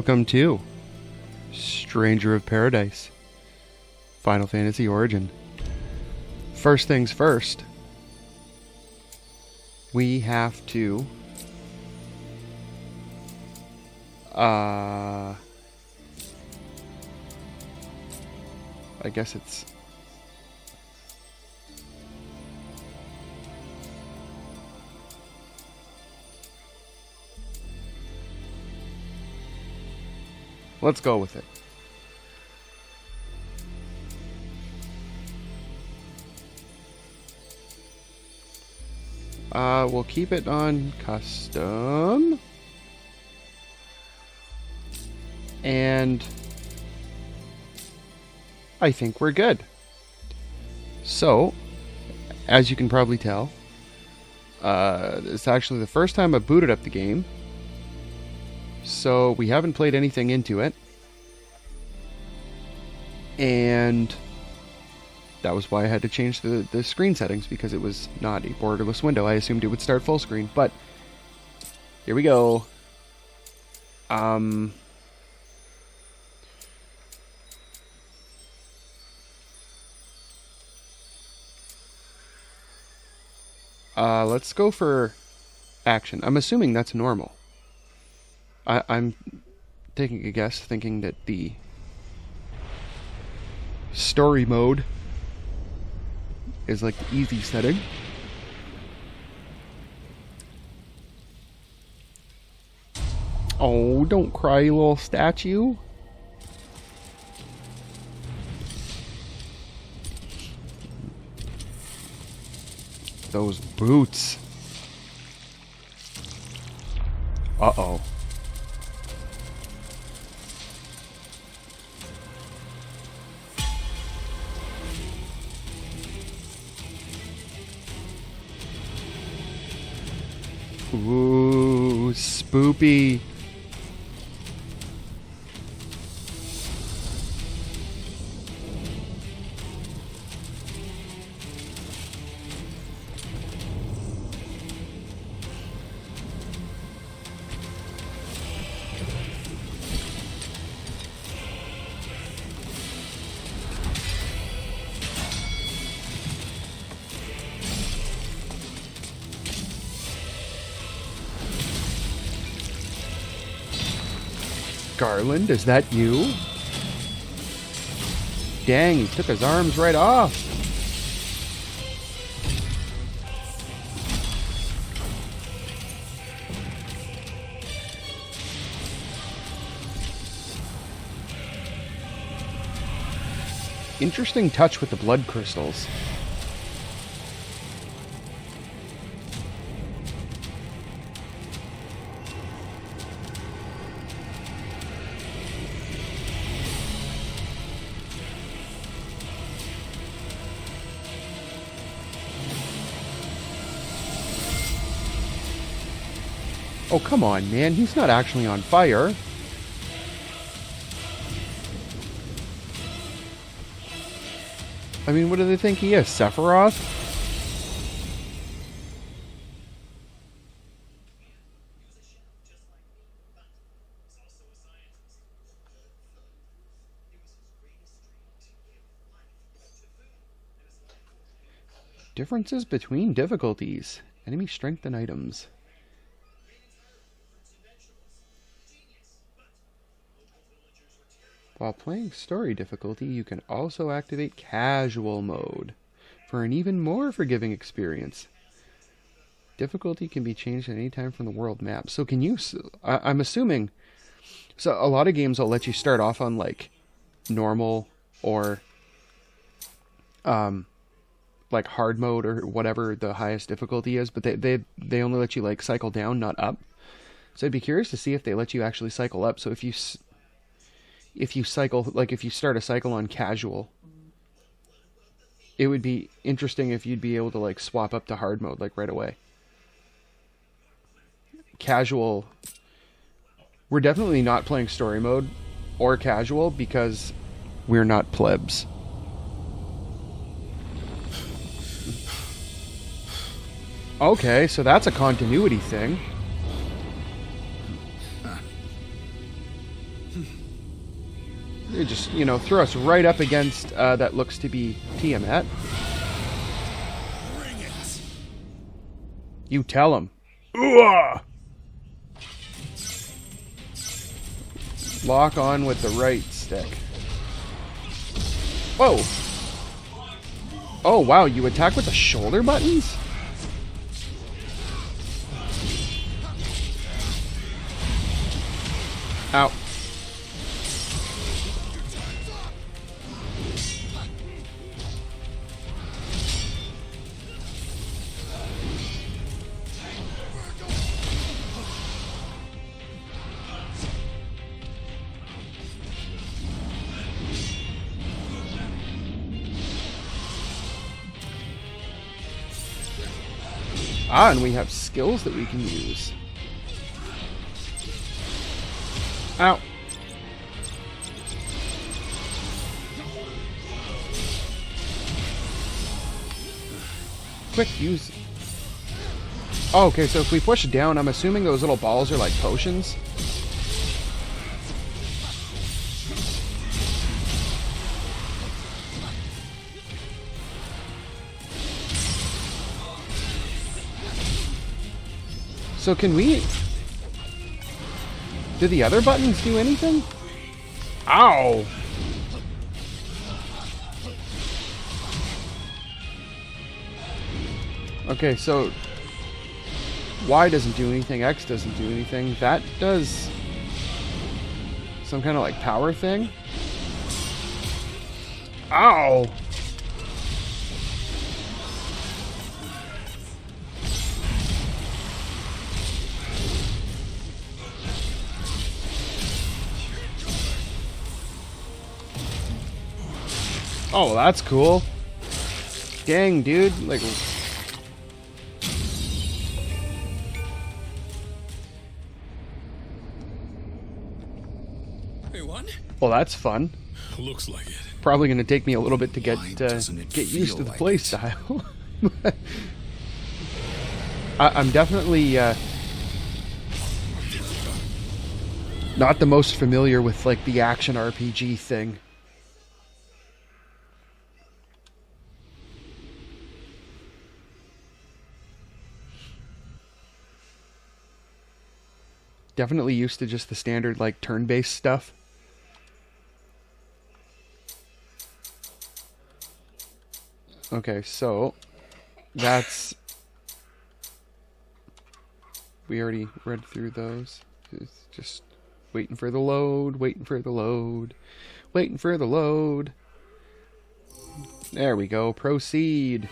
Welcome to Stranger of Paradise, Final Fantasy Origin. First things first, we have to I guess it's let's go with it. We'll keep it on custom. And I think we're good. So, as you can probably tell, it's actually the first time I've booted up the game. So we haven't played anything into it. And that was why I had to change the screen settings, because it was not a borderless window. I assumed it would start full screen, but here we go. Let's go for action. I'm assuming that's normal. I'm taking a guess, thinking that the story mode is like the easy setting. Oh, don't cry, you little statue. Those boots. Uh-oh. Ooh, spoopy. Garland, is that you? Dang, he took his arms right off. Interesting touch with the blood crystals. Oh, come on, man. He's not actually on fire. I mean, what do they think he is? Sephiroth? Differences between difficulties. Enemy strength and items. While playing story difficulty, you can also activate casual mode for an even more forgiving experience. Difficulty can be changed at any time from the world map. So can you... I'm assuming... So a lot of games will let you start off on, like, normal or... like, hard mode or whatever the highest difficulty is. But they only let you, like, cycle down, not up. So I'd be curious to see if they let you actually cycle up. So if you cycle, like if you start a cycle on casual, it would be interesting if you'd be able to like swap up to hard mode like right away. Casual, we're definitely not playing story mode or casual because we're not plebs. Okay, so that's a continuity thing. You just, you know, throw us right up against that looks to be Tiamat. You tell him. Ugh! Lock on with the right stick. Whoa! Oh, wow, you attack with the shoulder buttons? Ow. Ah, and we have skills that we can use. Ow. Quick, use... Oh, okay, so if we push down, I'm assuming those little balls are like potions. So can we... Do the other buttons do anything? Ow! Okay, so... Y doesn't do anything, X doesn't do anything. That does... some kind of like power thing? Ow! Oh, that's cool. Dang, dude. Like... Hey, what? Well, that's fun. Looks like it. Probably going to take me a little bit to get used to the play style. I'm definitely not the most familiar with like the action RPG thing. Definitely used to just the standard like turn-based stuff. Okay, so that's... We already read through those. It's just waiting for the load, waiting for the load, waiting for the load. There we go. Proceed.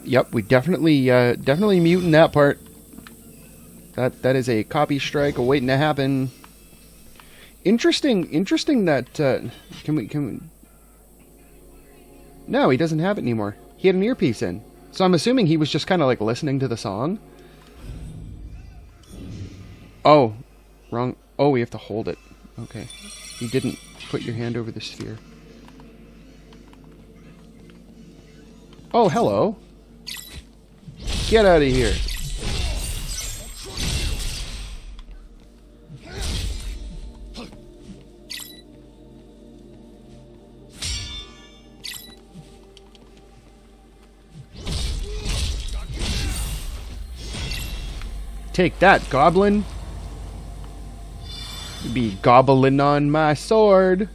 Yep, we definitely muting that part. That is a copy strike waiting to happen. Interesting that can we No, he doesn't have it anymore. He had an earpiece in. So I'm assuming he was just kind of like listening to the song. Oh, wrong. Oh, we have to hold it. Okay. You didn't put your hand over the sphere. Oh, hello. Get out of here. Take that, goblin. You be gobbling on my sword.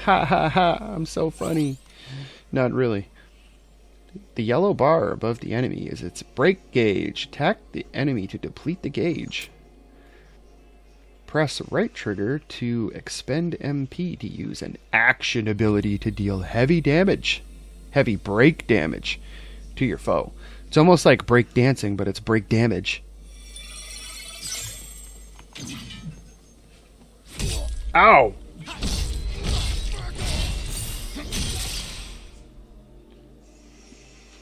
Ha ha ha, I'm so funny. Not really. The yellow bar above the enemy is its break gauge. Attack the enemy to deplete the gauge. Press right trigger to expend MP to use an action ability to deal heavy break damage to your foe. It's almost like break dancing, but it's break damage. Ow!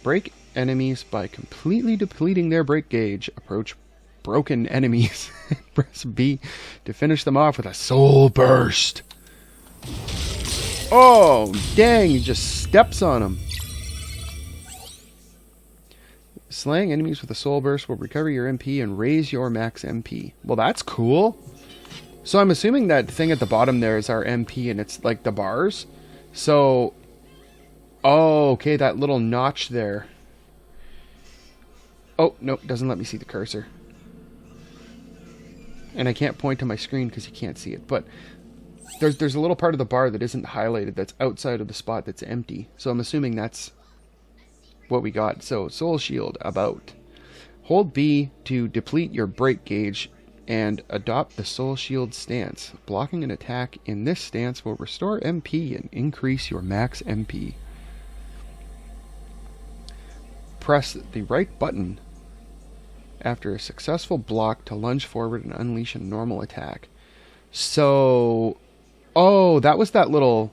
Break enemies by completely depleting their break gauge. Approach broken enemies. Press B to finish them off with a soul burst. Oh, dang, he just steps on them. Slaying enemies with a soul burst will recover your MP and raise your max MP. Well, that's cool. So I'm assuming that thing at the bottom there is our MP and it's like the bars. So, oh, okay, that little notch there. Oh, nope, doesn't let me see the cursor. And I can't point to my screen because you can't see it. But there's a little part of the bar that isn't highlighted that's outside of the spot that's empty. So I'm assuming that's what we got. So, Soul Shield, about. Hold B to deplete your break gauge and adopt the Soul Shield stance. Blocking an attack in this stance will restore MP and increase your max MP. Press the right button after a successful block to lunge forward and unleash a normal attack. So, oh, that was that little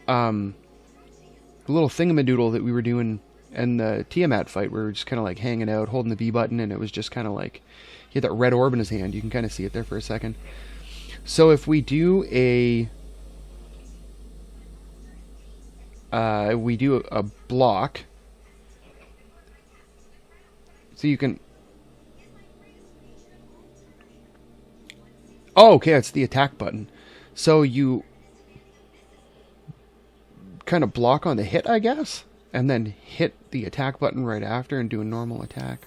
thingamadoodle that we were doing in the Tiamat fight, where we were just kind of like hanging out, holding the B button, and it was just kind of like, he had that red orb in his hand. You can kind of see it there for a second. So if we do a block, so you can, oh, okay, it's the attack button. So you kind of block on the hit, I guess, and then hit the attack button right after and do a normal attack.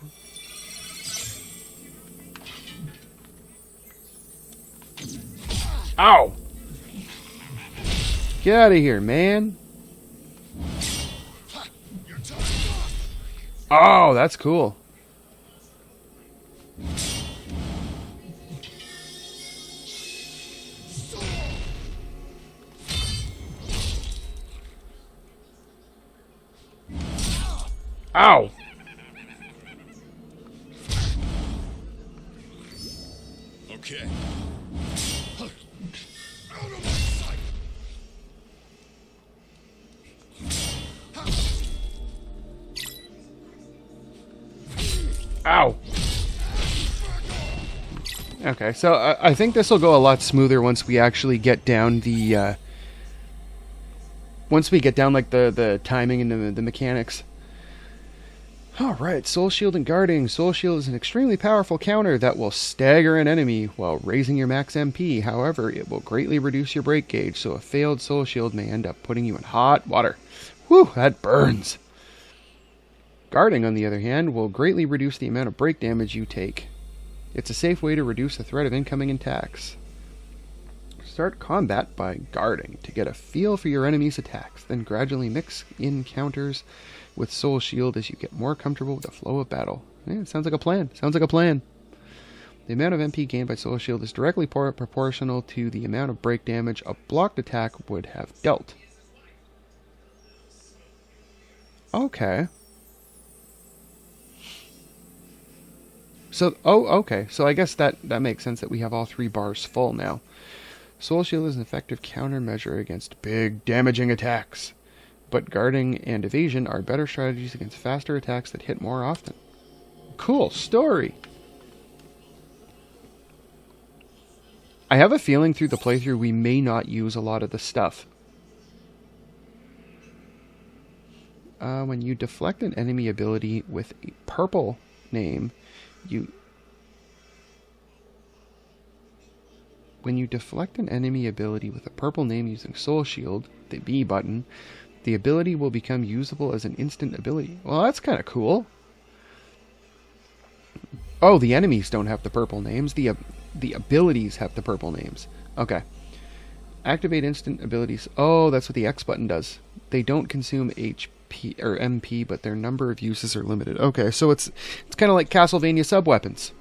Ow! Get out of here, man. Oh, that's cool. Ow! Okay. Ow! Okay, so I think this will go a lot smoother once we actually get down the once we get down like the timing and the mechanics. Alright, Soul Shield and Guarding. Soul Shield is an extremely powerful counter that will stagger an enemy while raising your max MP. However, it will greatly reduce your break gauge, so a failed Soul Shield may end up putting you in hot water. Whew, that burns. Guarding, on the other hand, will greatly reduce the amount of break damage you take. It's a safe way to reduce the threat of incoming attacks. Start combat by guarding to get a feel for your enemy's attacks, then gradually mix in counters with Soul Shield as you get more comfortable with the flow of battle. Yeah, sounds like a plan. Sounds like a plan. The amount of MP gained by Soul Shield is directly proportional to the amount of break damage a blocked attack would have dealt. Okay. So, oh, okay. So I guess that makes sense that we have all three bars full now. Soul Shield is an effective countermeasure against big, damaging attacks. But guarding and evasion are better strategies against faster attacks that hit more often. Cool story! I have a feeling through the playthrough we may not use a lot of the stuff. When you deflect an enemy ability with a purple name, When you deflect an enemy ability with a purple name using Soul Shield, the B button, the ability will become usable as an instant ability. Well, that's kind of cool. Oh, the enemies don't have the purple names. The abilities have the purple names. Okay. Activate instant abilities. Oh, that's what the X button does. They don't consume MP, but their number of uses are limited. Okay, so it's kind of like Castlevania sub-weapons.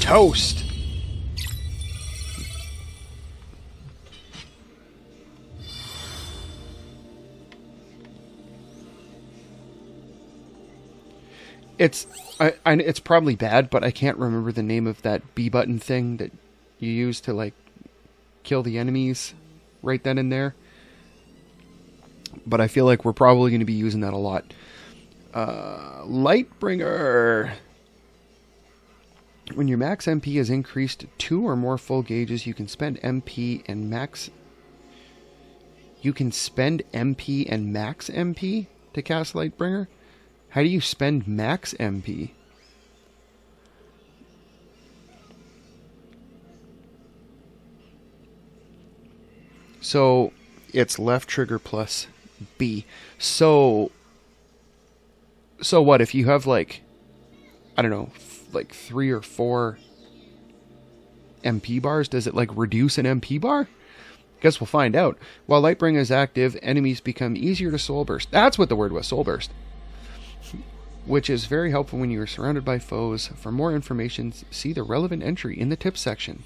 Toast! It's probably bad, but I can't remember the name of that B button thing that you use to like kill the enemies right then and there. But I feel like we're probably going to be using that a lot. Lightbringer. When your max MP is increased to 2 or more full gauges, you can spend MP and max. You can spend MP and max MP to cast Lightbringer. How do you spend max MP? So it's left trigger plus B. So what if you have like, I don't know, like 3 or 4 MP bars? Does it like reduce an MP bar? Guess we'll find out. While Lightbringer is active, enemies become easier to soul burst. That's what the word was, soul burst. Which is very helpful when you are surrounded by foes. For more information, see the relevant entry in the tips section.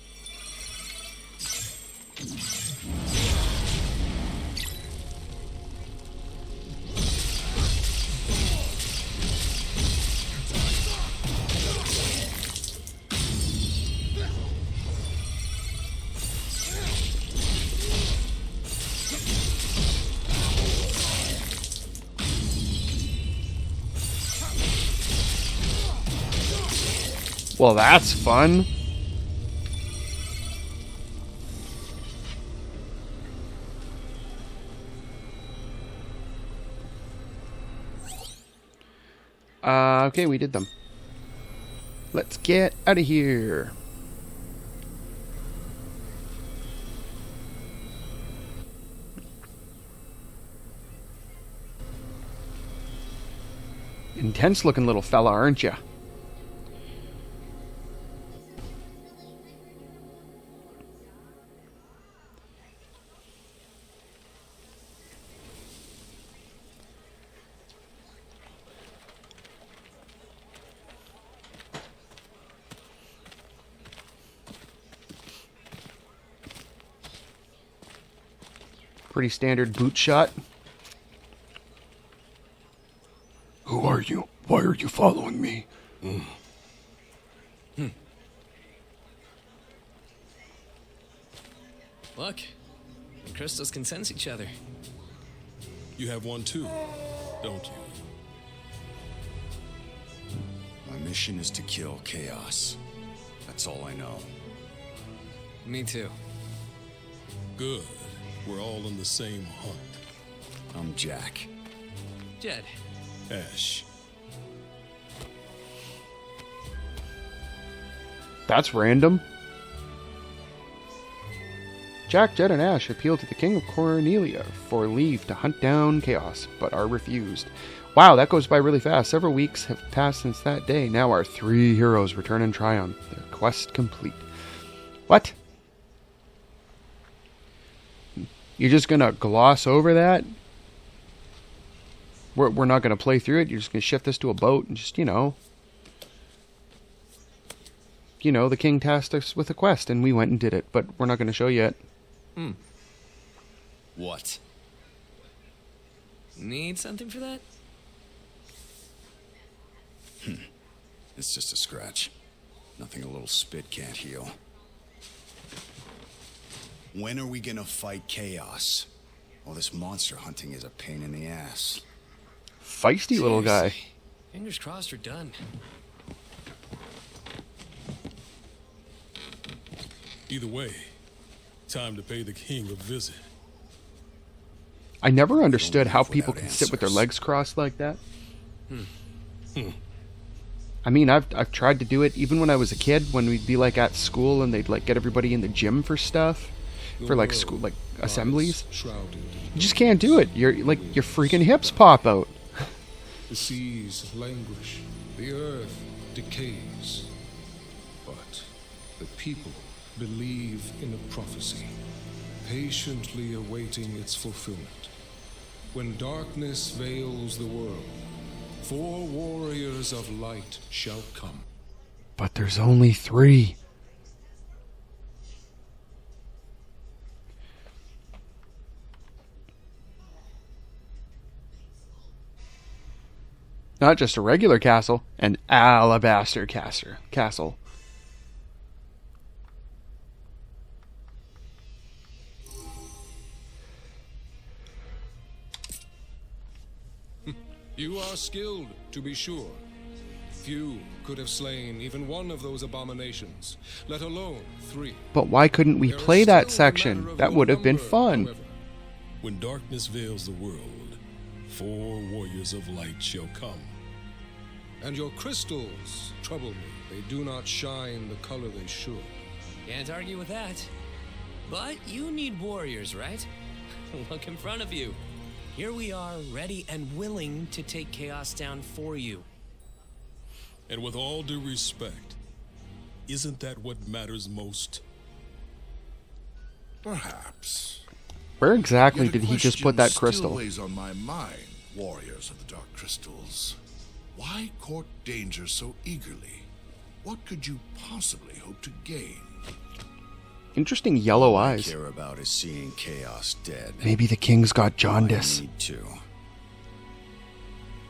Well, that's fun. Okay, we did them. Let's get out of here. Intense looking little fella, aren't you? Pretty standard boot shot. Who are you? Why are you following me? Look, the crystals can sense each other. You have one too, don't you? My mission is to kill Chaos. That's all I know. Me too. Good. We're all on the same hunt. I'm Jack. Jed. Ash. That's random. Jack, Jed, and Ash appeal to the King of Cornelia for leave to hunt down Chaos, but are refused. Wow, that goes by really fast. Several weeks have passed since that day. Now our 3 heroes return in triumph. Their quest complete. What? You're just going to gloss over that? We're not going to play through it? You're just going to shift this to a boat and just, you know, the king tasked us with a quest and we went and did it, but we're not going to show you it. What? Need something for that? It's just a scratch. Nothing a little spit can't heal. When are we gonna fight Chaos? Well, this monster hunting is a pain in the ass. Feisty little guy. Fingers crossed we're done. Either way, time to pay the king a visit. I never understood how leave people without can sit with their answers. legs crossed like that. I mean, I've tried to do it even when I was a kid, when we'd be like at school and they'd like get everybody in the gym for stuff. for like school, like assemblies. Shrouded in You just can't do it. Your freaking hips pop out. the seas languish, the earth decays. But the people believe in a prophecy, patiently awaiting its fulfillment. When darkness veils the world, 4 warriors of light shall come. But there's only 3. Not just a regular castle, an alabaster castle. You are skilled, to be sure. Few could have slain even one of those abominations, let alone 3. But why couldn't we There is play that still a section? matter of That your would have been number, fun. however. When darkness veils the world, 4 warriors of light shall come. And your crystals trouble me. They do not shine the color they should. Can't argue with that. But you need warriors, right? Look in front of you. Here we are, ready and willing to take Chaos down for you. And with all due respect, isn't that what matters most? Perhaps. Where exactly Yet a did he just put question that crystal? Still weighs on my mind, warriors of the Dark Crystals. Why court danger so eagerly? What could you possibly hope to gain? Interesting yellow All I eyes. care about is seeing Chaos dead. Maybe the king's got I jaundice. need to.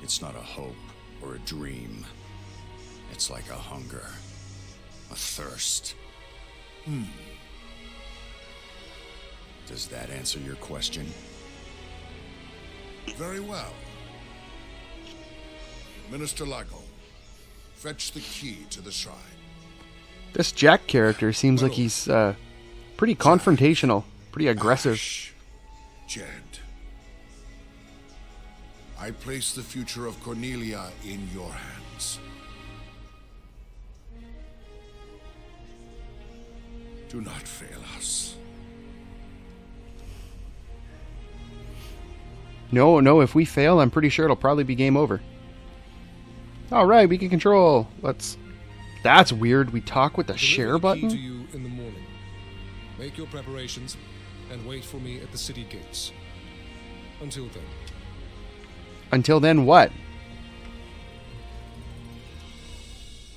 It's not a hope or a dream. It's like a hunger, a thirst. Does that answer your question? Very well. Minister Lago, fetch the key to the shrine. This Jack character seems like he's pretty confrontational, pretty aggressive. Ash, Jed. I place the future of Cornelia in your hands. Do not fail us. No, if we fail, I'm pretty sure it'll probably be game over. Alright, we can control. That's weird. We talk with the share Deliver the key to button? you in the morning. Make your preparations and wait for me at the city gates. Until then. Until then, what?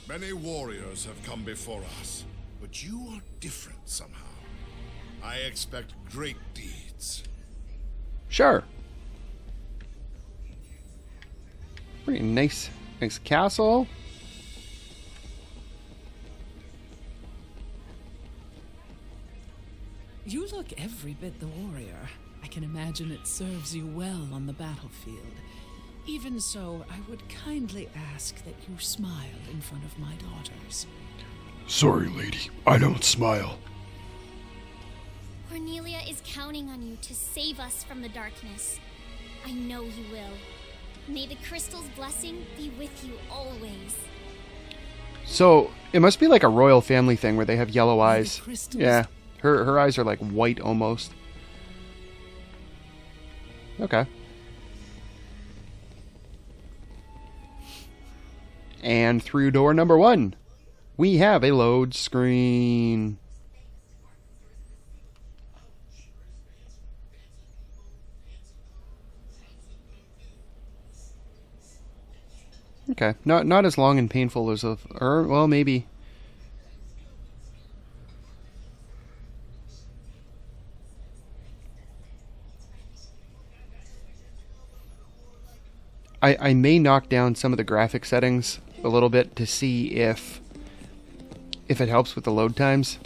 Many warriors have come before us, but you are different somehow. I expect great deeds. Sure. Pretty nice castle. You look every bit the warrior. I can imagine it serves you well on the battlefield. Even so, I would kindly ask that you smile in front of my daughters. Sorry, lady. I don't smile. Cornelia is counting on you to save us from the darkness. I know you will. May the crystal's blessing be with you always. So, it must be like a royal family thing where they have yellow May the eyes. crystals- Yeah. Her eyes are like white almost. Okay. And through door number 1, we have a load screen. Okay, not as long and painful as well, maybe. I may knock down some of the graphic settings a little bit to see if it helps with the load times.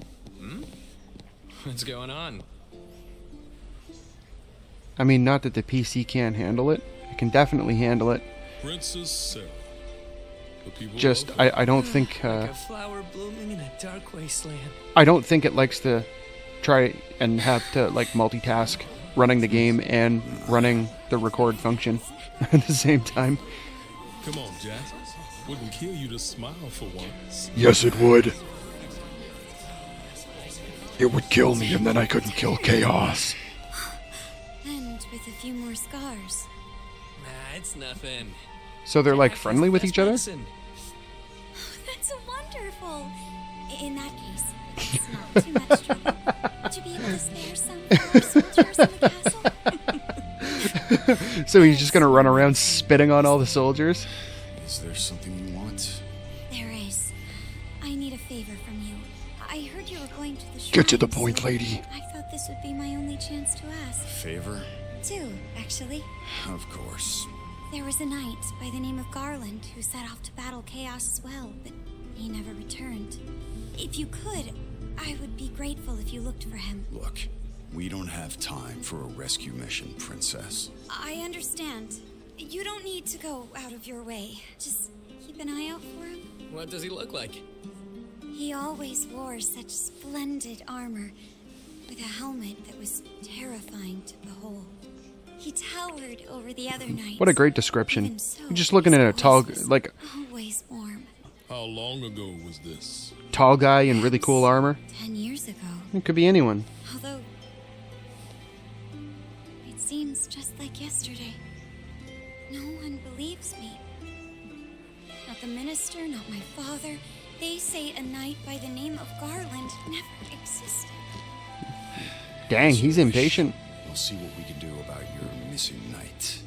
What's going on? I mean, not that the PC can't handle it. It can definitely handle it. Princess Sarah. The people Just, love her. I don't think Like a flower blooming in a dark wasteland. I don't think it likes to try and have to like multitask running the game and running the record function at the same time. Come on, Jack. Wouldn't kill you to smile for once. Yes, it would. It would kill me, and then I couldn't kill Chaos. And with a few more scars. Nah, it's nothing. So they're like Jack is friendly the with best each other? medicine. That's wonderful. In that case, it's not too much trouble. Would you be able to spare some for our soldiers in the castle? So he's just gonna run around spitting on all the soldiers? Is there something you want? There is. I need a favor from you. I heard you were going to the shrine. Get to the point, lady. I thought this would be my only chance to ask. Favor? Two, actually. Of course. There was a knight by the name of Garland who set off to battle Chaos as well, but he never returned. If you could, I would be grateful if you looked for him. Look, we don't have time for a rescue mission, Princess. I understand. You don't need to go out of your way. Just keep an eye out for him. What does he look like? He always wore such splendid armor, with a helmet that was terrifying to behold. He towered over the other knights. What a great description. Even so, You're just looking at a his tall, voice was like, always warm. How long ago was this? tall guy in really cool armor. 10 years ago. It could be anyone. Although, it seems just like yesterday. No one believes me. Not the minister, not my father. They say a knight by the name of Garland never existed. Dang, he's impatient. We'll see what we can do about your missing knight.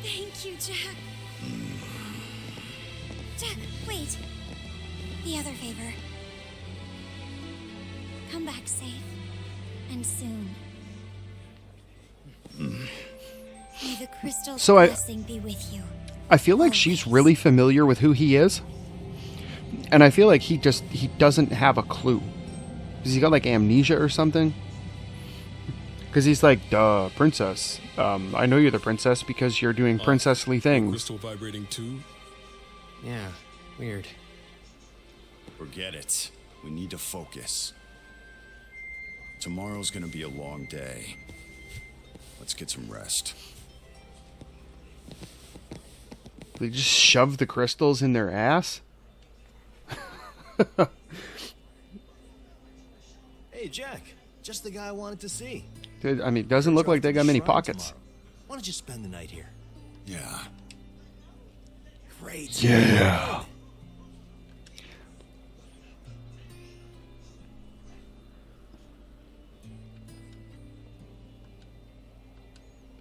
Thank you, Jack. Jack, wait. The other favor. Come back safe. And soon. May the crystal's So blessing be with you. I feel like she's really familiar with who he is. And I feel like he doesn't have a clue. Has he got like amnesia or something? Because he's like, duh, princess. I know you're the princess because you're doing princessly things. Crystal vibrating too? Yeah, weird. Forget it. We need to focus. Tomorrow's gonna be a long day. Let's get some rest. They just shove the crystals in their ass? Hey, Jack. Just the guy I wanted to see. Dude, I mean, it doesn't look like they got many pockets. Tomorrow. Why don't you spend the night here? Yeah. Great. Yeah.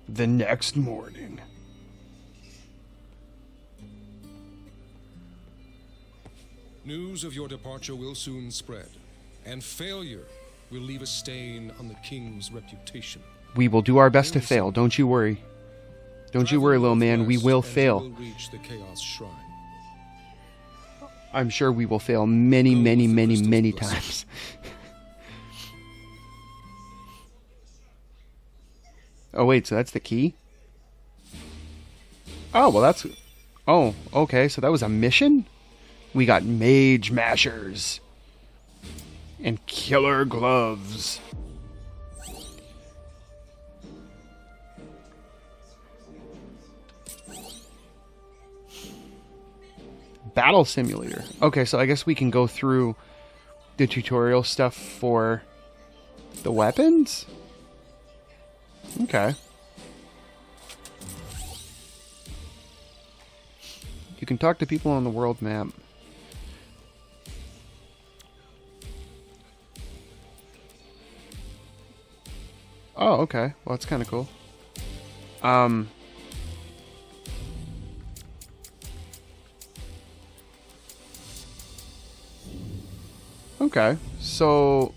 The next morning. News of your departure will soon spread, and failure will leave a stain on the king's reputation. We will do our best to fail, don't you worry. Don't you worry, little man, we will fail. And you will reach the Chaos Shrine. I'm sure we will fail many, many, many, many times. Oh, wait, so that's the key? Oh, well, that's... Oh, okay, so that was a mission? We got mage mashers. And killer gloves. Battle simulator. Okay, so I guess we can go through the tutorial stuff for the weapons? Okay. You can talk to people on the world map. Oh, okay. Well, that's kind of cool. Okay, so...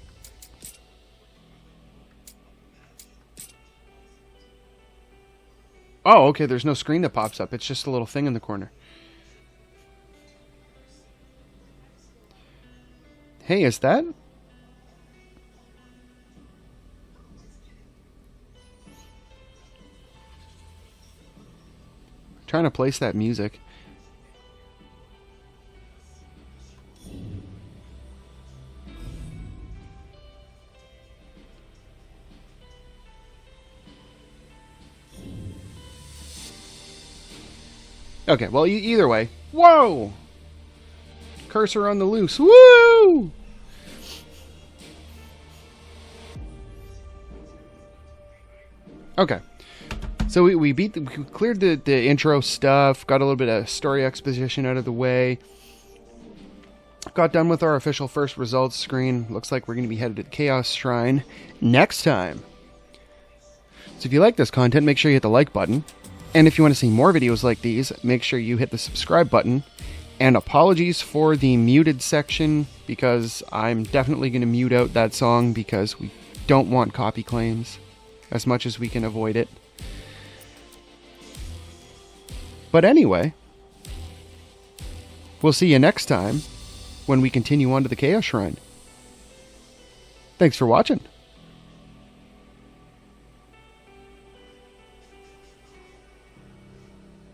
Oh, okay, there's no screen that pops up. It's just a little thing in the corner. Hey, is that... Trying to place that music. Okay, well, either way. Whoa! Cursor on the loose. Woo! Okay. So we cleared the intro stuff, got a little bit of story exposition out of the way, got done with our official first results screen. Looks like we're going to be headed to the Chaos Shrine next time. So if you like this content, make sure you hit the like button. And if you want to see more videos like these, make sure you hit the subscribe button. And apologies for the muted section, because I'm definitely going to mute out that song because we don't want copy claims as much as we can avoid it. But anyway, we'll see you next time when we continue on to the Chaos Shrine. Thanks for watching.